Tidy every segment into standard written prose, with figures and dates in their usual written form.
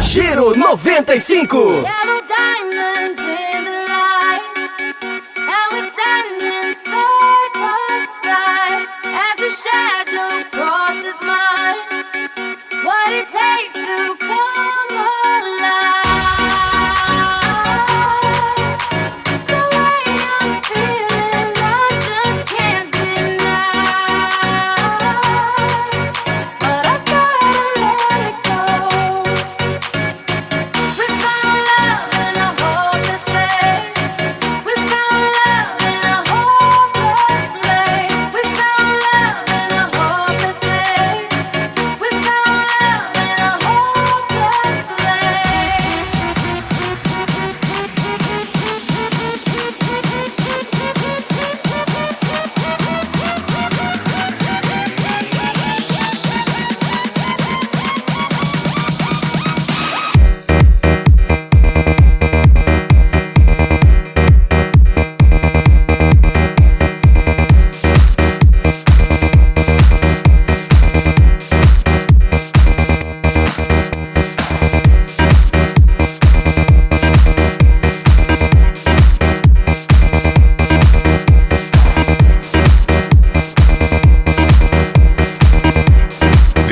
Giro 95.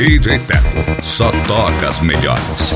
DJ Teco só toca as melhores.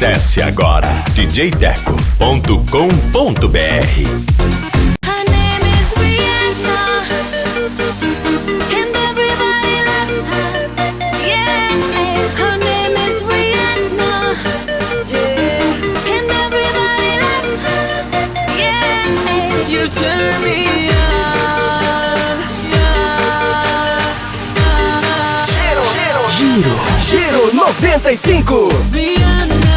Acesse agora djteco.com.br. Giro 95. Everything.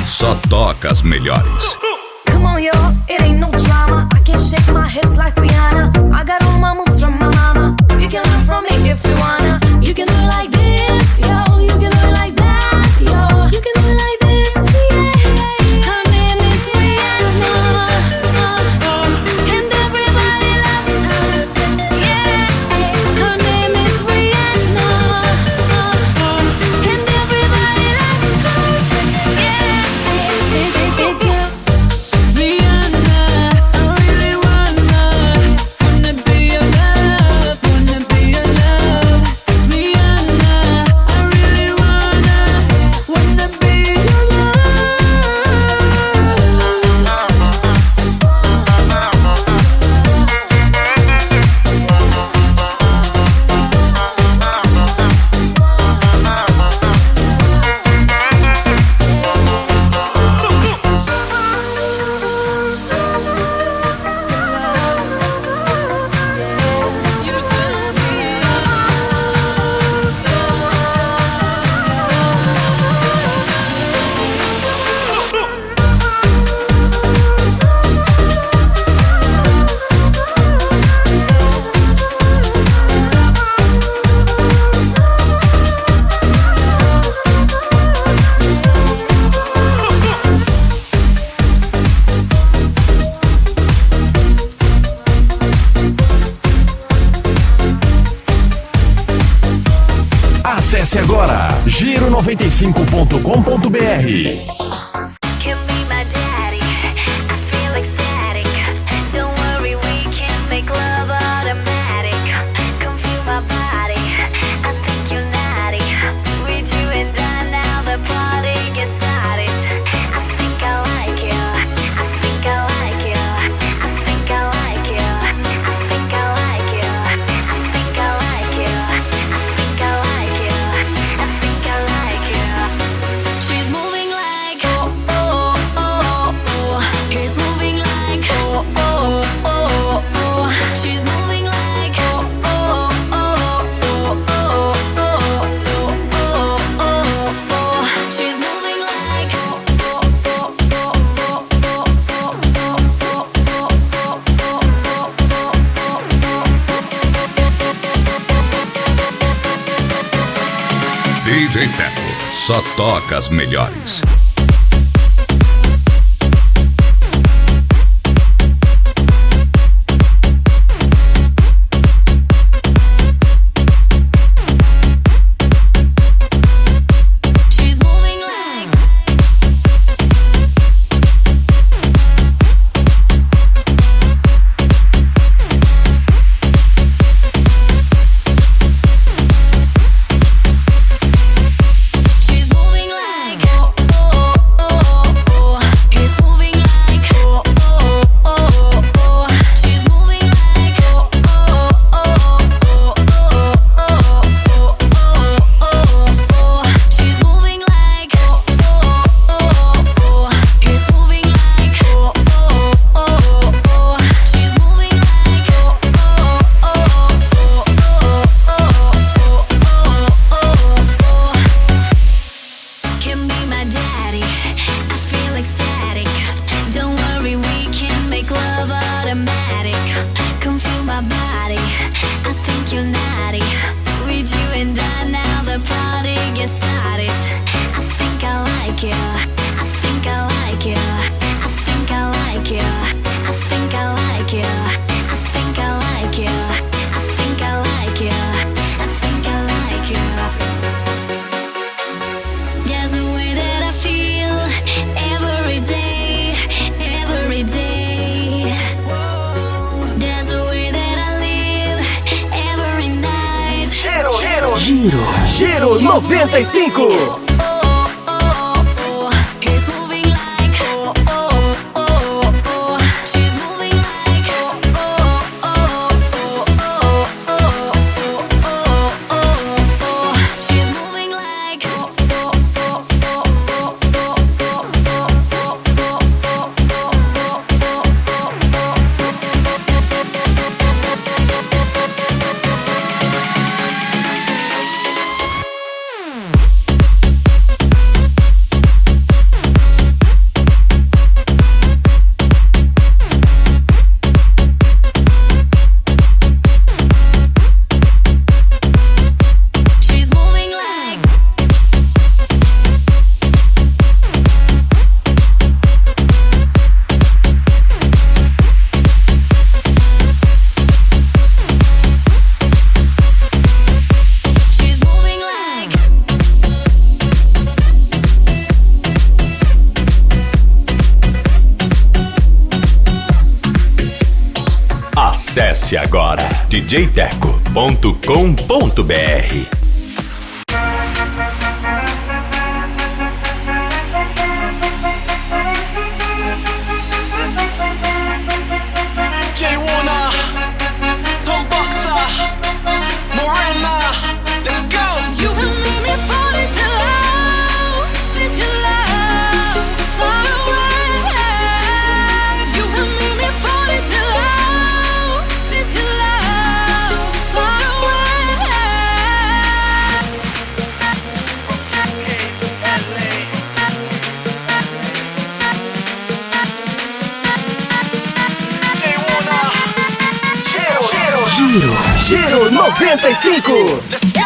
Só toca as melhores. Come on, yo, it ain't no drama. I can shake my hips like Rihanna. I got all my moves from my mama. You can learn from me if you wanna. You can do it like this, yo. You can do it like that, yo. You can do it like this, yeah. Her name is Rihanna, and everybody loves her, yeah. Her name is Rihanna, and everybody loves her, yeah. It's you. Acesse agora giro95.com.br. DJ Teco, só toca as melhores. Giro 95. Acesse agora djteco.com.br. Giro 95. Let's go!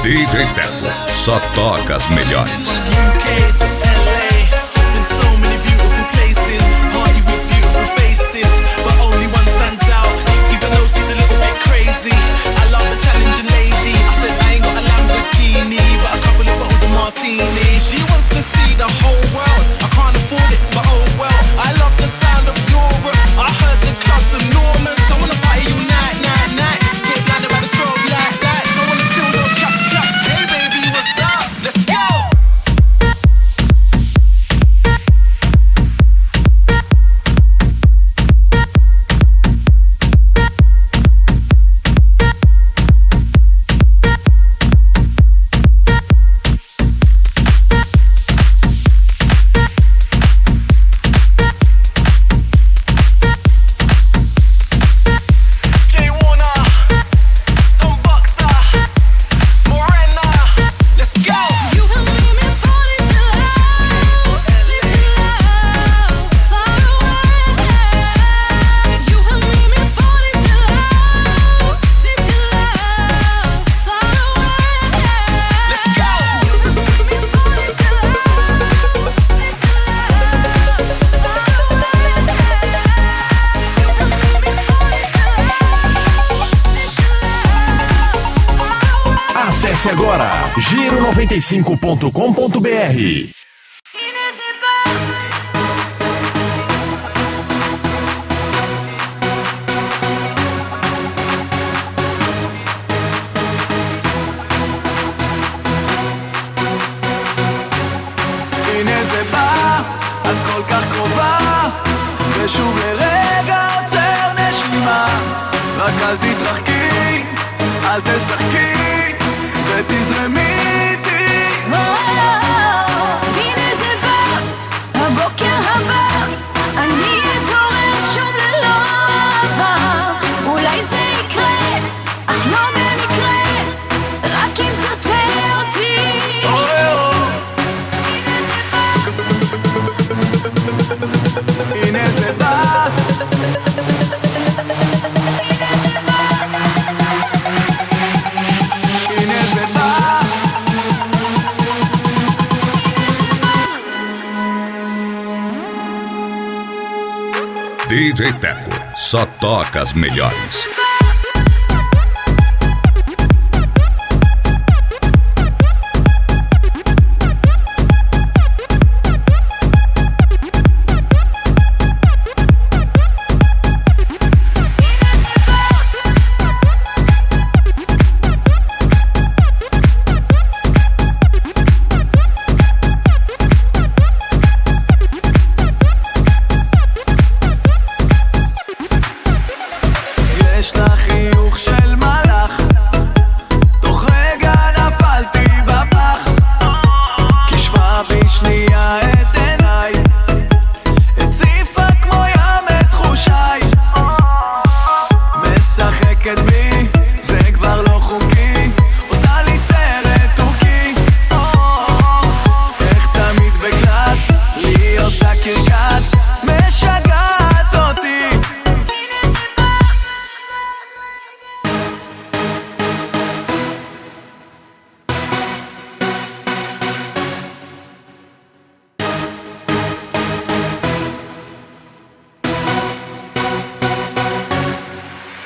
DJ Teco, só toca as melhores. She wants to see the whole world. I can't afford it, but oh well. I love the sound of Europe. I heard the clubs enormous. I wanna party you night, night, night. Get blinded by the strobe light, lights. I wanna feel your clap, clap. Hey baby, what's up? Let's go. Acesse agora giro95.com.br. הנה זה בא, את כל כך קרובה, ושוב לרגע עוצר נשימה. רק אל תתרחקי, אל תשחקי, ותזרמי איתי. הנה זה בא, הבוקר הבא, אני אתעורר שוב ללא עבר. אולי זה יקרה, אך לא במקרה, רק אם תרצה אותי. הנה זה בא, הנה זה בא, DJ Teco, só toca as melhores.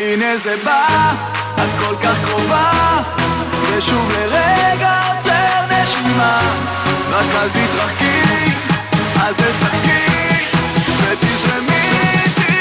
הנה זה בא, את כל כך קרובה, ושוב לרגע עוצר נשימה. רק אל תתרחקי, אל תשחקי, ותזרמי איתי.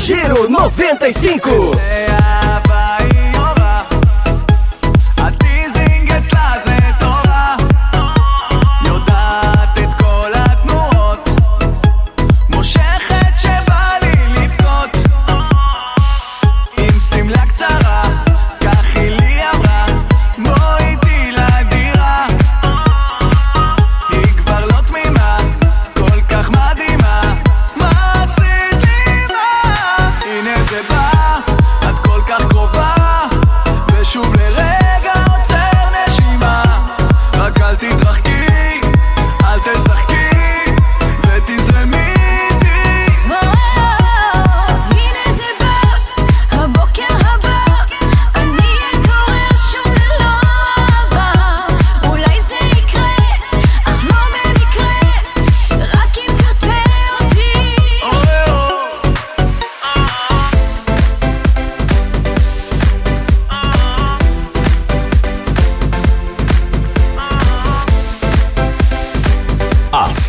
Giro 95.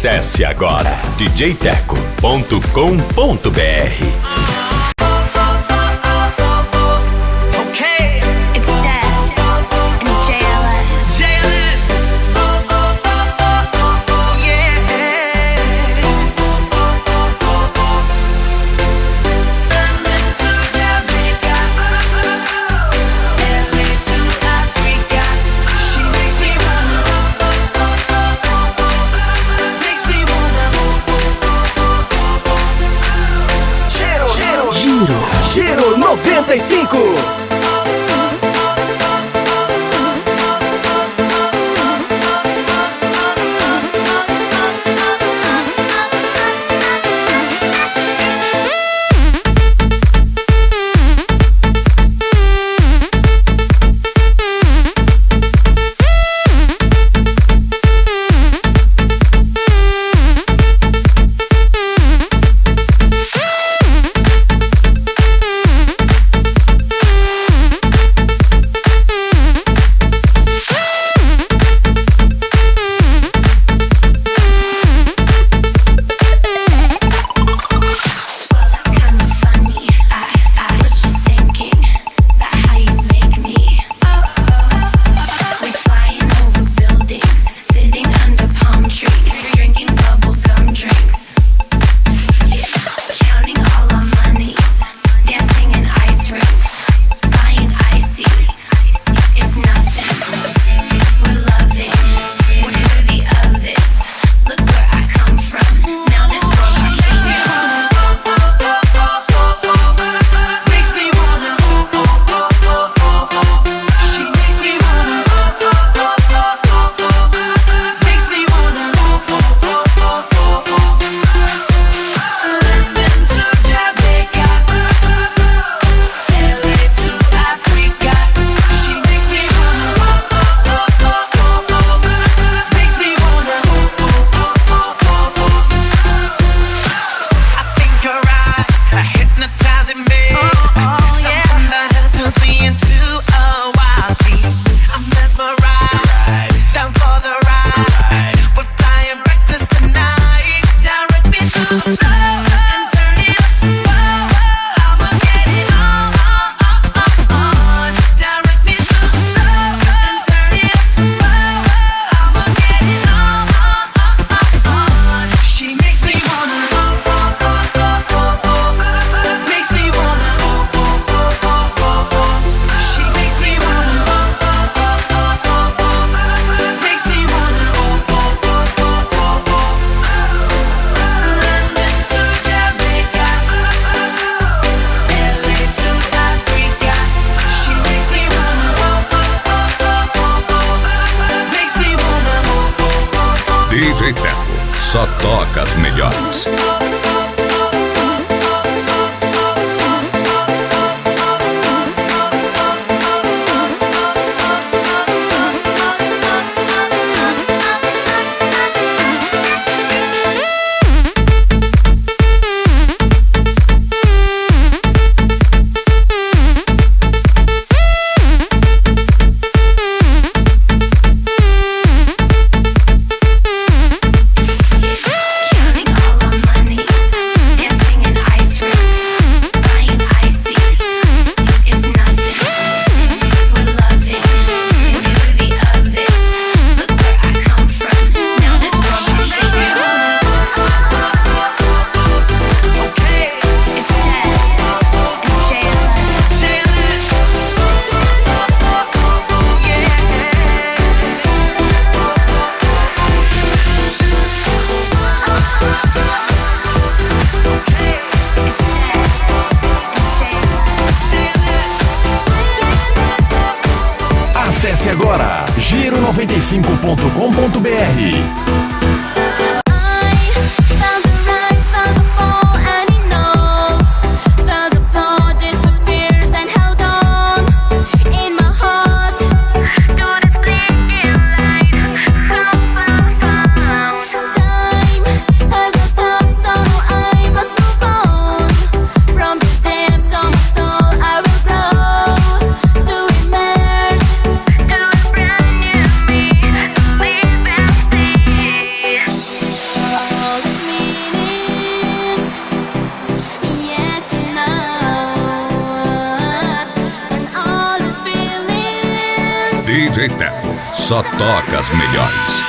Acesse agora djteco.com.br. Giro 95. DJ Teco, só toca as melhores. Acesse agora giro95.com.br. DJ Teco, só toca as melhores.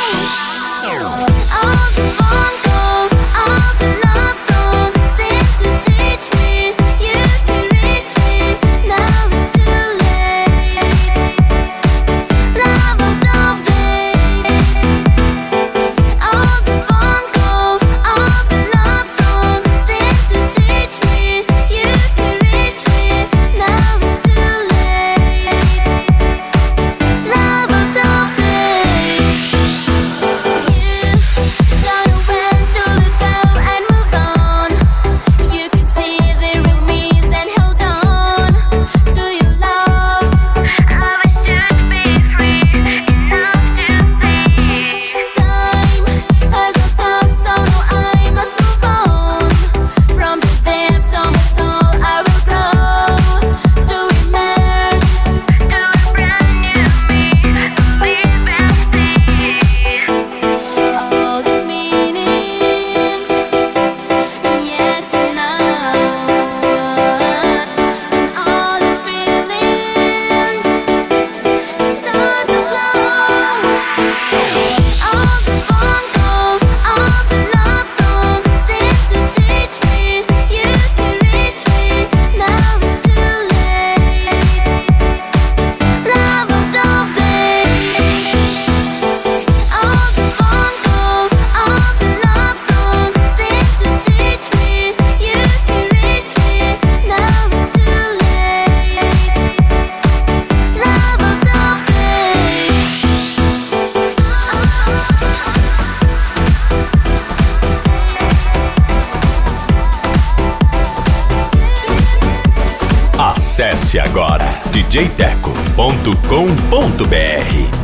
Acesse agora djteco.com.br.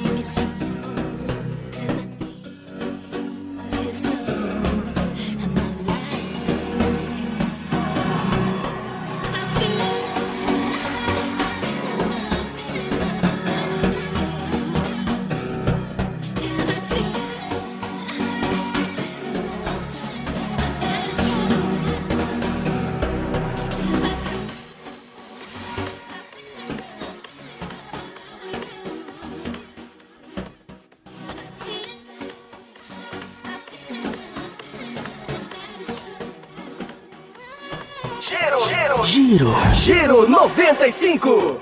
It's Giro 95.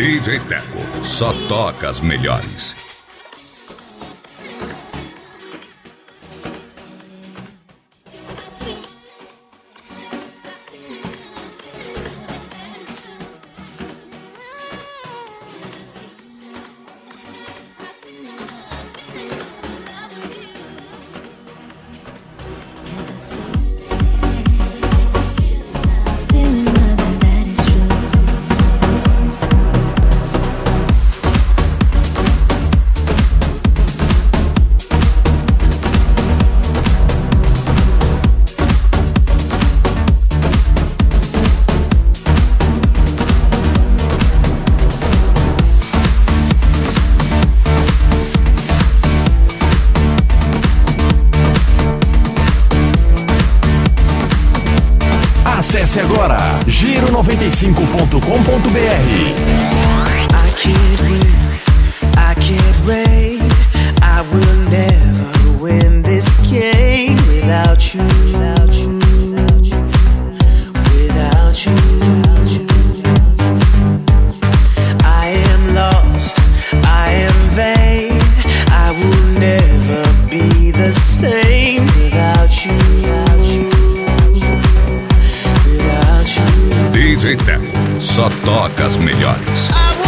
DJ Teco, só toca as melhores. Acesse agora giro95.com.br. I can't win, I can't reign, I will never win this game without you, without you, without you, without you. I am lost, I am vain, I will never be the same without you, without you. DJ Teco, só toca as melhores. Without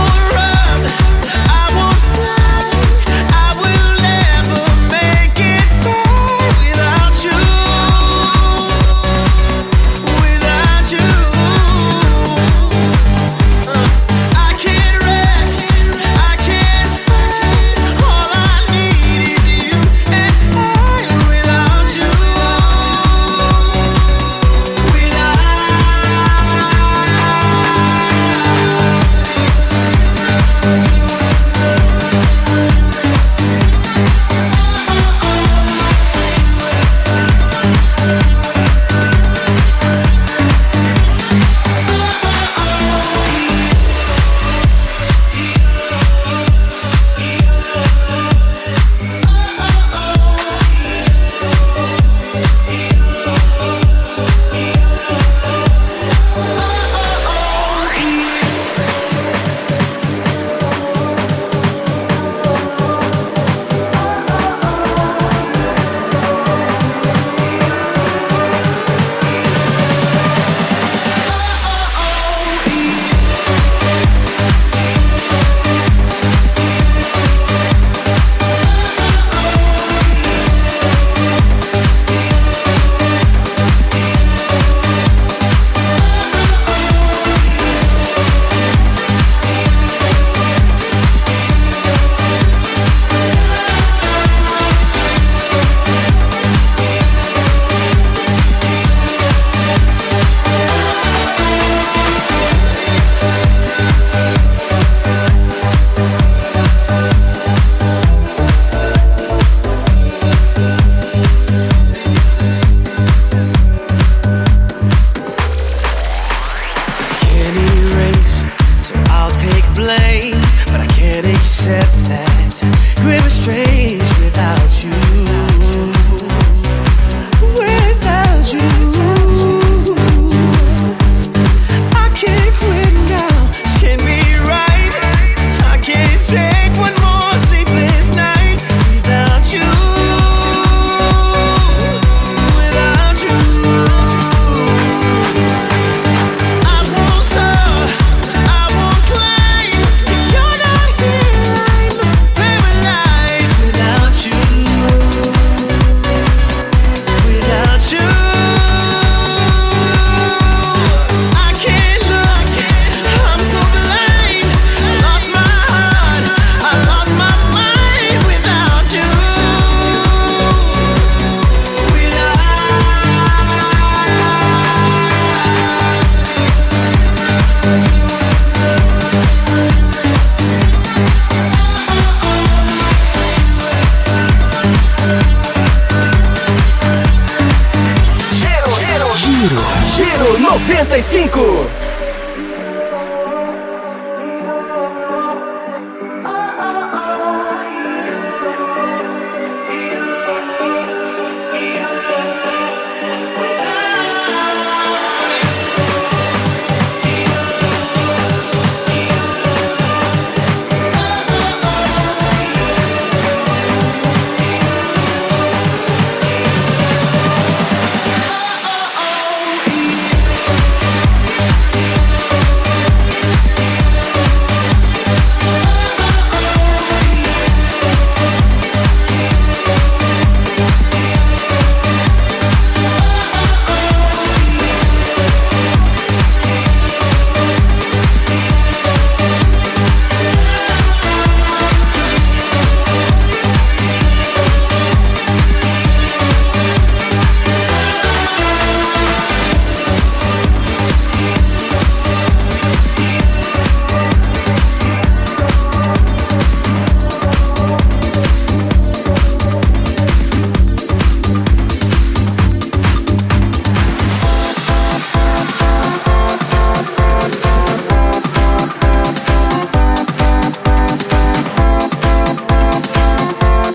Giro 95.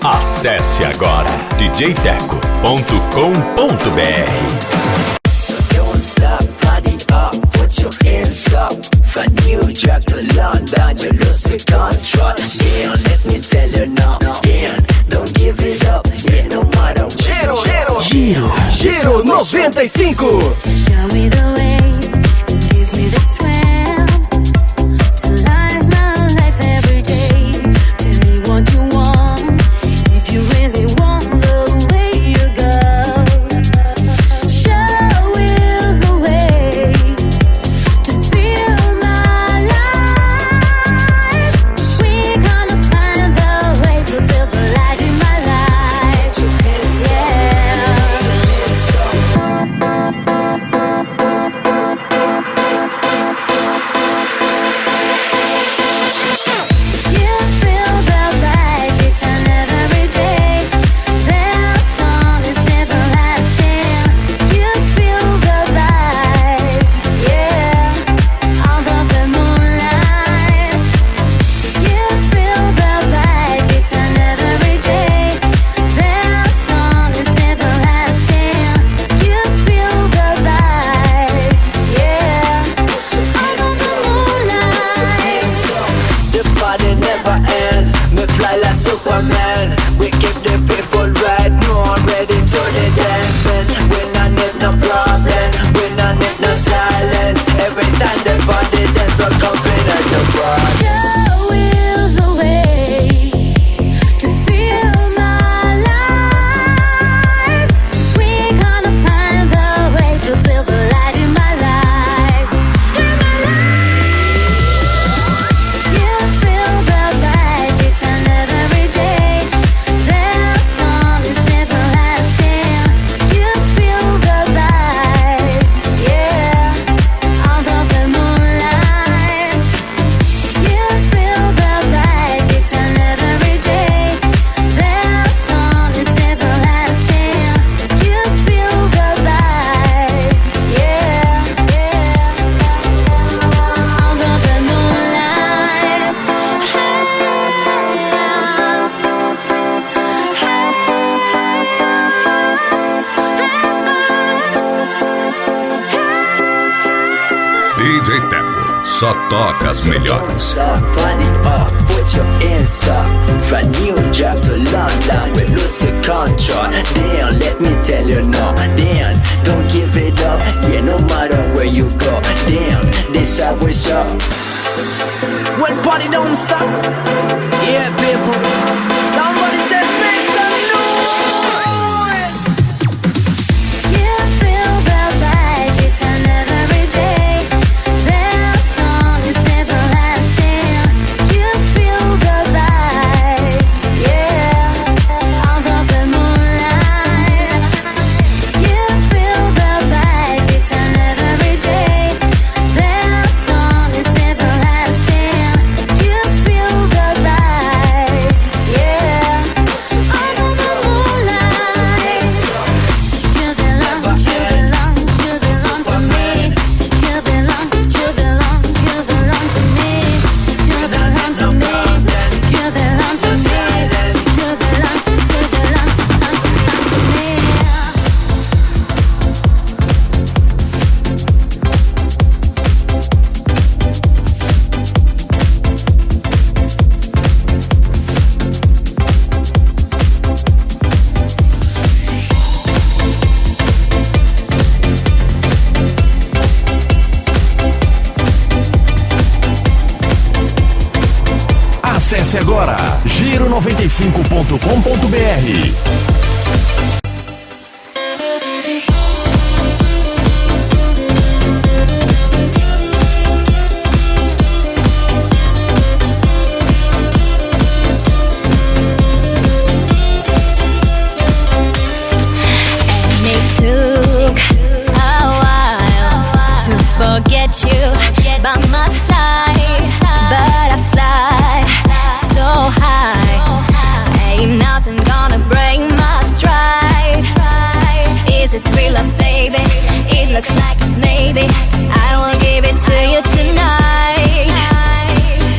Acesse agora djteco.com.br. So don't stop, party up, put your hands up. From New York to London, you lose the control. Yeah, let me tell you now, yeah, don't give it up, yeah, no matter what. Giro 95. Show me the way and give me the strength to live my life every day. Tell me what you want, if you really want the way you go. Show me the way to feel my life. We gonna find the way to feel the light in my life. Yeah. Superman, we keep the people right. No, I'm ready to the dancing. We not need no problem, we not need no silence. Every time the body dance, we're confident to run. Show you the way to feel my life. We gonna find the way to feel the light in my life. In my life, you feel the vibe. It's another day. Their song is everlasting. You feel the vibe, yeah. Under the moonlight, you feel the vibe. It's another day. Their song is everlasting. You feel the vibe, yeah, yeah. Under the moonlight, DJ Teco, só toca as melhores. Stop, party up, put your hands up. From New York to London, we lose the control. Damn, let me tell you now, damn, don't give it up. Yeah, no matter where you go, damn, this I wish up. When party don't stop, yeah, people. Somebody said make some noise. you feel the vibe. It's another day. Their song is everlasting. You feel the vibe, yeah. Under the moonlight, you feel the vibe. It's another day. Their song is everlasting. You feel the vibe, yeah. Acesse agora giro95.com.br. Forget you by my side, but I fly so high. Ain't nothing gonna break my stride. Is it real love, baby? It looks like it's maybe. I will give it to you tonight.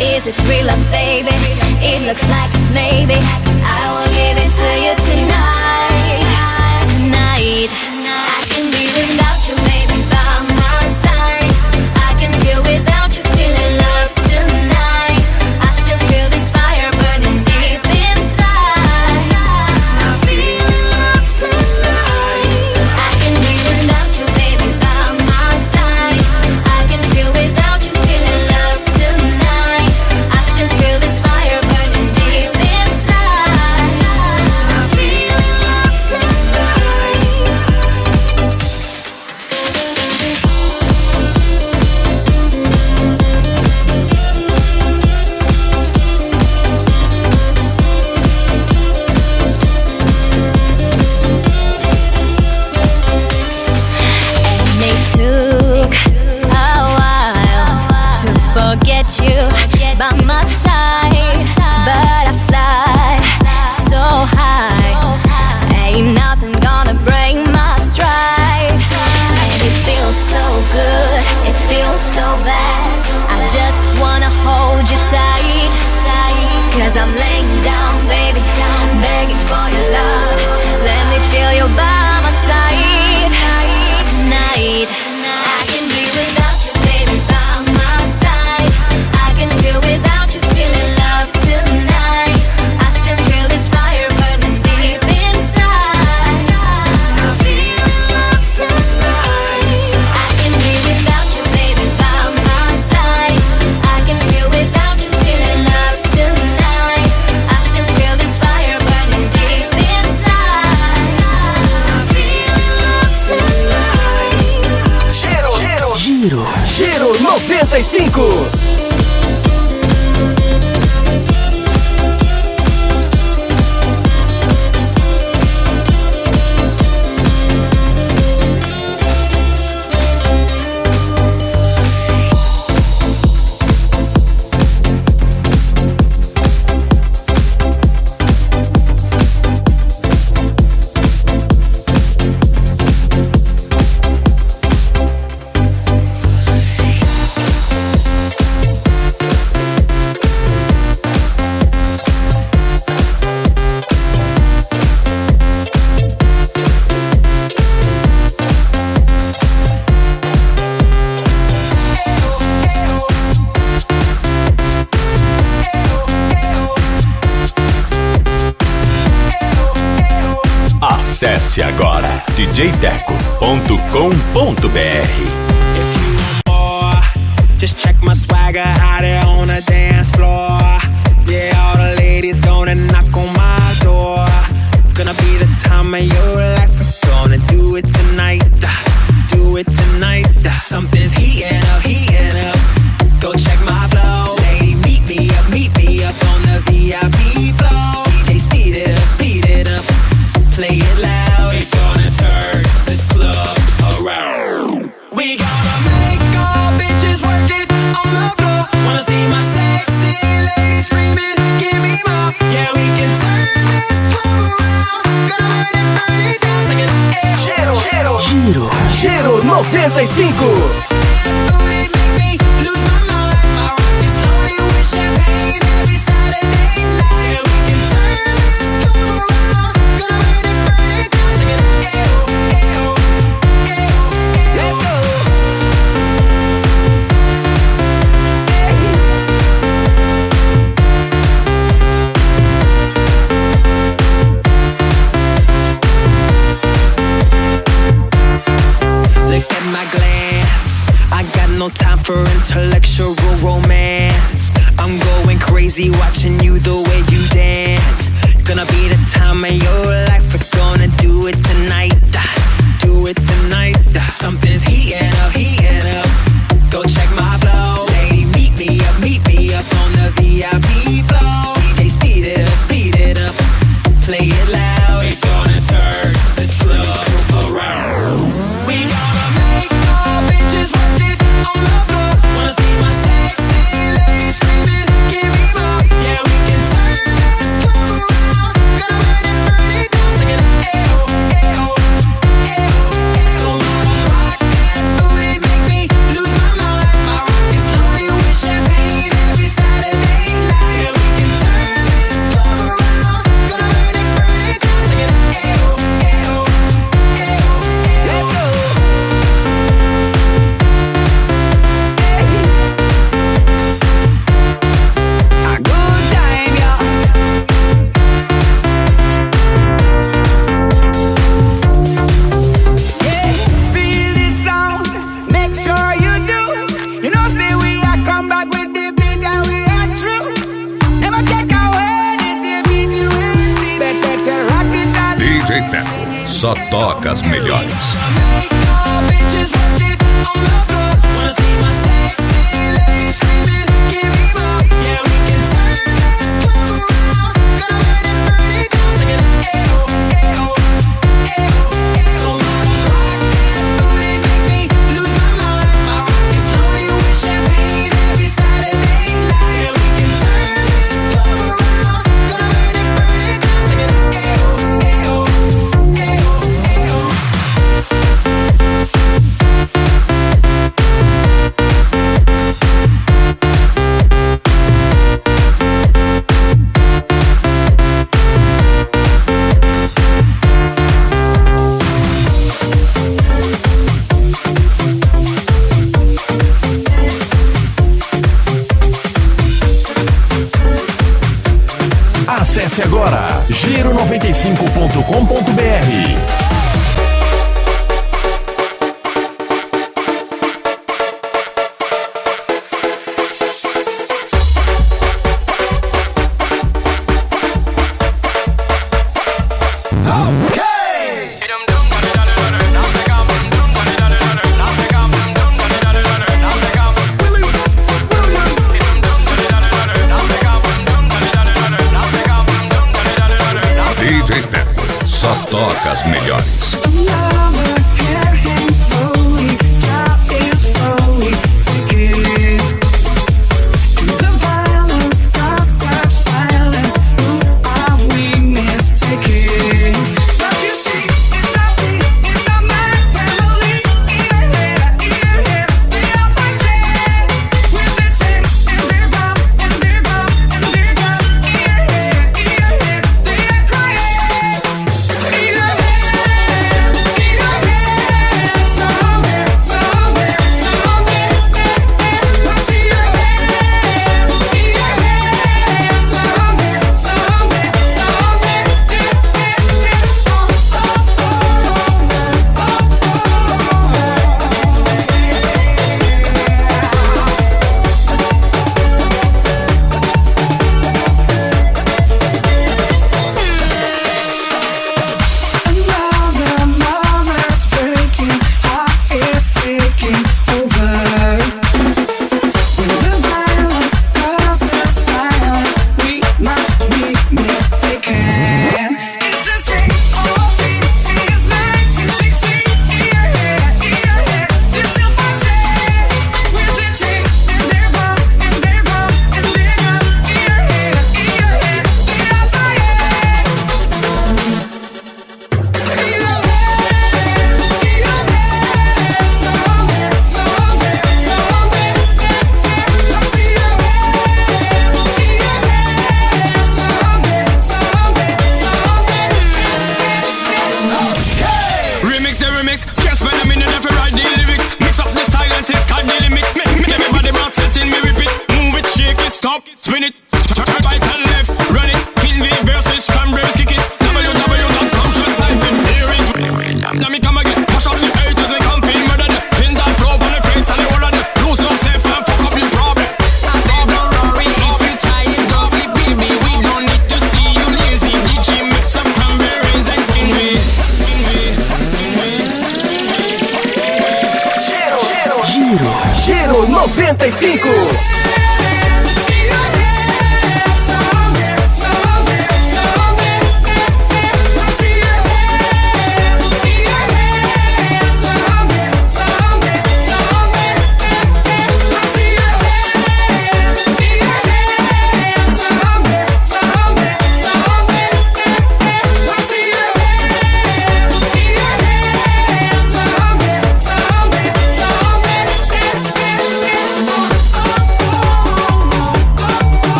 Is it real love, baby? It looks like it's maybe. I will give it to you tonight. Tonight, I can be without you, baby, by my side. I can feel without you, feeling love tonight. I still feel this fire burning deep inside. I'm feeling love tonight. I can be without you, baby, by my side. I can feel without you, feeling love tonight. I still feel this fire burning deep inside. I'm feeling love tonight. Forget you by my side, but I fly so high. Ain't nothing gonna break my stride. And it feels so good, it feels so bad. I just wanna hold you tight, cause I'm laying down, baby, begging for your love. Let me feel you by my side. Tonight, I can be without you, baby, by my side. I can feel without you, feeling love tonight. I still feel this fire burning deep inside. I'm feeling love tonight. I can be without you, baby, by my side. I can feel without you, feeling love tonight. I still feel this fire burning deep inside. I'm feeling love tonight. Giro 95. Acesse agora djteco.com.br. Just check my swagger out there on the dance floor. Yeah, all the ladies gonna knock on my door. Gonna be the time of your life. We're gonna do it tonight. Do it tonight. Something's heating up, heating up. Go check my flow. Lady, meet me up on the VIP flow. DJ, speed it up. Play it loud. We're gonna turn this club around. We gonna make all bitches work it on the floor. Wanna see my sexy ladies screaming, give me more. Yeah, we can turn this club around. Gonna burn it down. Singing, Giro 95. No time for intellectual romance. I'm going crazy watching you the way you dance. Gonna be the time of your life. We're gonna do it tonight. Do it tonight. Something's heating up, heating up. Go check my flow. Lady, meet me up on the VIP floor. DJ, speed it up. Play it loud. It's gonna turn this club around. We gonna make our bitches work it on the floor. Wanna see my sexy ladies screaming, give me more. Yeah, we can turn this club around. Gonna burn it down, singing ayo, ayo, ayo, ayo. Rock that booty, make me lose my mind. My rock is loaded with champagne every Saturday night. Yeah, we can turn this club around. Gonna burn it down, singing ayo, ayo, ayo, ayo. Let's go. A good time, yeah. Yeah, feel this sound, make sure you do. You know, say we are come back with the beat and we are true. Never take away this beat you will see. Better rock it all. DJ Teco, só toca as melhores. Make our bitches work it on the floor. Wanna see my sexy ladies screaming, give me more. Yeah, we can turn this club around. Gonna burn it down, singing ayo, ayo, ayo, ayo. Rock that booty, make me lose my mind. My rock is loaded with champagne every Saturday night. Yeah, we can turn this club around. Gonna burn it down, singing ayo, ayo, ayo, ayo. Acesse agora giro95.com.br. DJ Teco, só toca as melhores. Giro 95.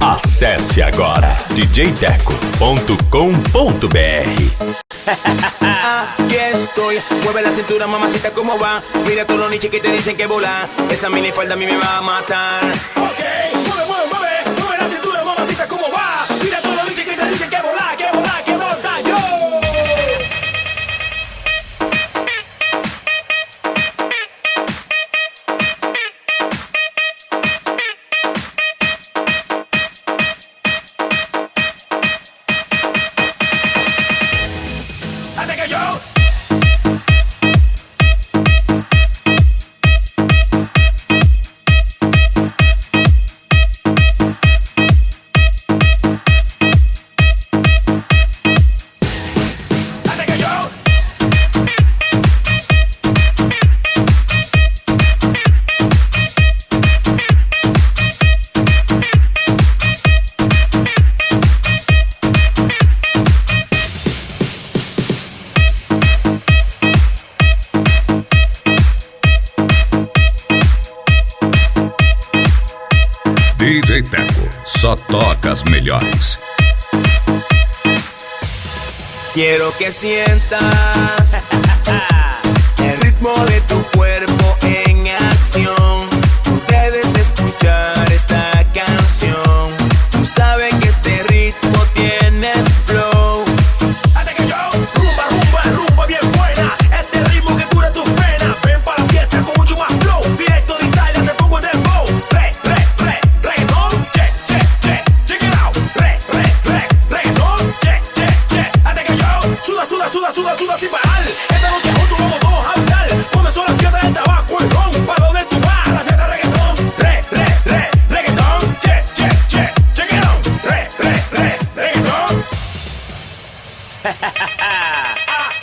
Acesse agora djteco.com.br. Aquí estoy, mueve la cintura, mamacita, ¿cómo va? Mira todos los nichos que te dicen que vola. Esa minifalda a mí me va a matar. Ok, mueve la cintura, mamacita, ¿cómo va? Mira todos los nichos que te dicen que vola, que vola, que volta yo. DJ Teco, só toca as melhores. Quiero que sientas el ritmo de tu cuerpo en acción. Tú debes escuchar esta canción. Tú sabes que este ritmo tiene flow. Hasta que yo, rumba, rumba, rumba bien buena. Este ritmo que cura tus penas. Ven para la fiesta con mucho más flow. Directo de Italia te pongo en dembow. Reggaeton, check it out. Reggaeton, check. Hasta que yo, suda sin parar. Esta noche juntos vamos todos a bailar. Comenzó la fiesta del tabaco y ron. ¿Para dónde tú vas? La fiesta reggaeton. Reggaeton, check it out. Reggaeton.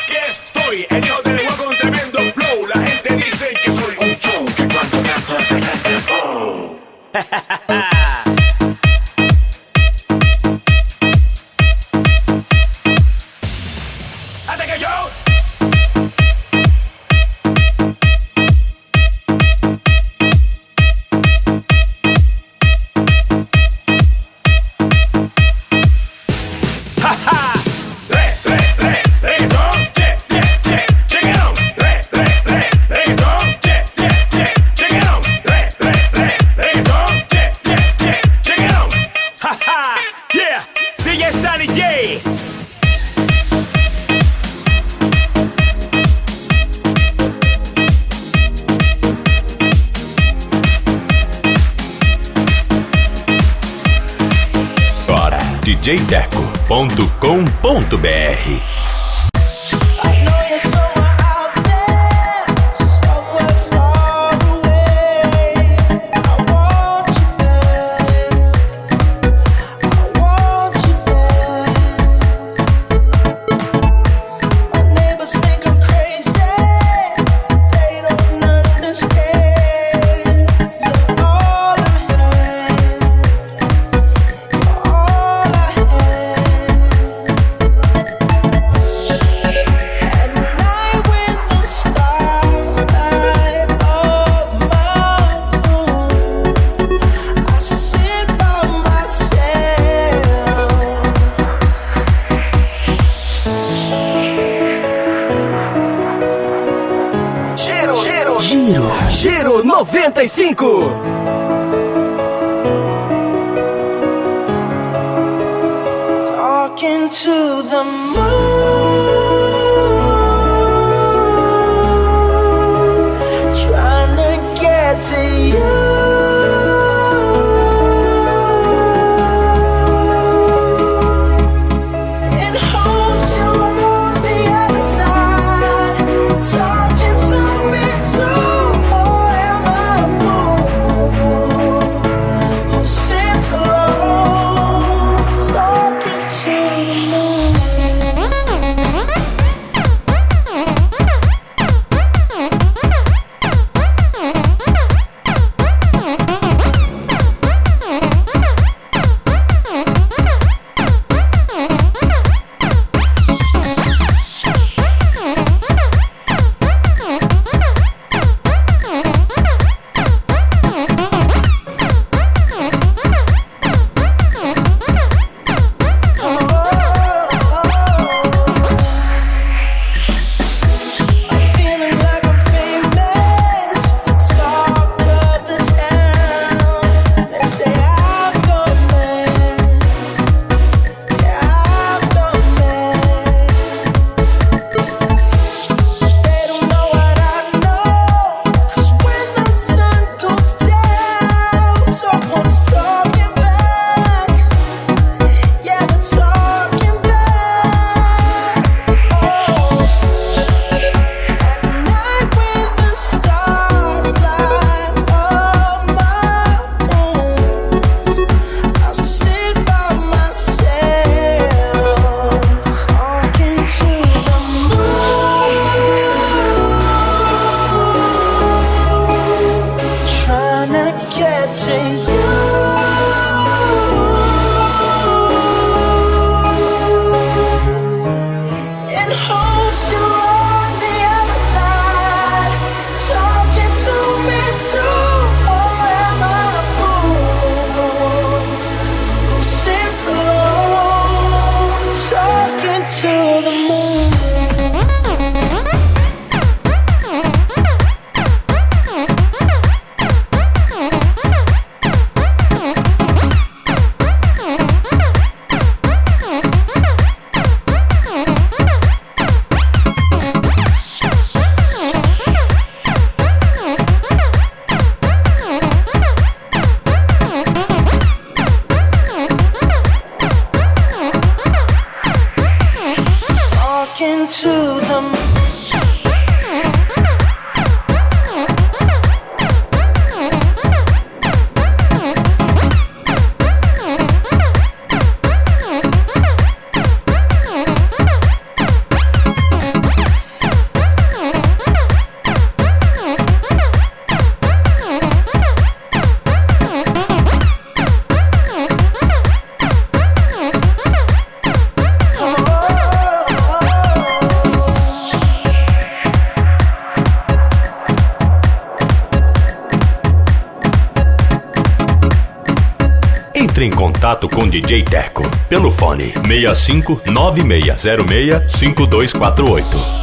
Aquí estoy, el hijo del agua con tremendo flow. La gente dice que soy un show. Que cuando canto se siente flow. Hasta que yo. djteco.com.br. 95. Talking to the moon, trying to get to you. Entre em contato com DJ Teco pelo fone 65 9606 5248.